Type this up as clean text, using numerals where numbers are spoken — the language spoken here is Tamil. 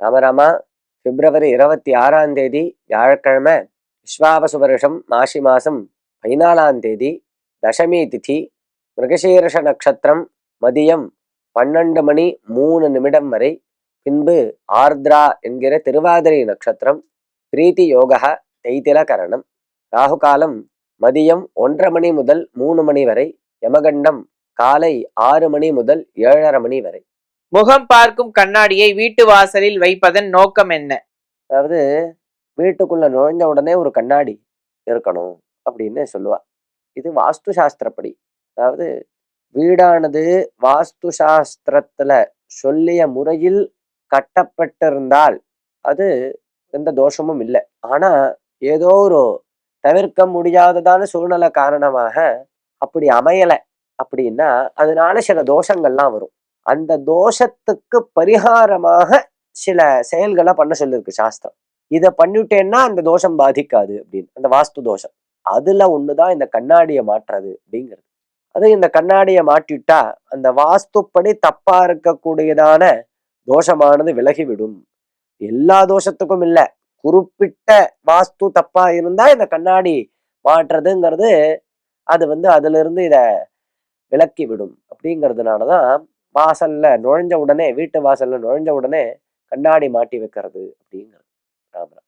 ராமராமா, பிப்ரவரி 26 வியாழக்கிழமை, விஸ்வாவசு வருஷம் மாசி மாசம் 14 தசமி திதி, மிருகசீர்ஷ நட்சத்திரம் மதியம் 12 மணி 3 நிமிடம் வரை, பின்பு ஆர்திரா என்கிற திருவாதிரை நட்சத்திரம், பிரீத்தி யோகா தைத்தில கரணம், ராகு காலம் மதியம் 1:30 முதல் 3 மணி வரை, யமகண்டம் காலை 6 மணி முதல் 7:30 மணி வரை. முகம் பார்க்கும் கண்ணாடியை வீட்டு வாசலில் வைப்பதன் நோக்கம் என்ன? அதாவது வீட்டுக்குள்ள நுழைஞ்ச உடனே ஒரு கண்ணாடி இருக்கணும் அப்படின்னு சொல்லுவா. இது வாஸ்து சாஸ்திரப்படி. அதாவது வீடானது வாஸ்து சாஸ்திரத்துல சொல்லிய முறையில் கட்டப்பட்டிருந்தால் அது எந்த தோஷமும் இல்லை. ஆனா ஏதோ ஒரு தவிர்க்க முடியாததான சூழ்நிலை காரணமாக அப்படி அமையல அப்படின்னா அதனால சில தோஷங்கள்லாம் வரும். அந்த தோஷத்துக்கு பரிகாரமாக சில செயல்களை பண்ண சொல்லிருக்கு சாஸ்திரம். இதை பண்ணிட்டேன்னா அந்த தோஷம் பாதிக்காது அப்படின்னு, அந்த வாஸ்து தோஷம். அதுல ஒண்ணுதான் இந்த கண்ணாடியை மாற்றுறது அப்படிங்கிறது. அது இந்த கண்ணாடியை மாட்டிட்டா அந்த வாஸ்துப்படி தப்பா இருக்கக்கூடியதான தோஷமானது விலகிவிடும். எல்லா தோஷத்துக்கும் இல்லை, குறிப்பிட்ட வாஸ்து தப்பா இருந்தா இந்த கண்ணாடி மாற்றுறதுங்கிறது அது அதுல இருந்து இத விலக்கி விடும். அப்படிங்கிறதுனாலதான் வாசல்ல நுழைஞ்ச உடனே, வீட்டு வாசல்ல நுழைஞ்ச உடனே கண்ணாடி மாட்டி வைக்கிறது அப்படிங்கிறது. ராமரா.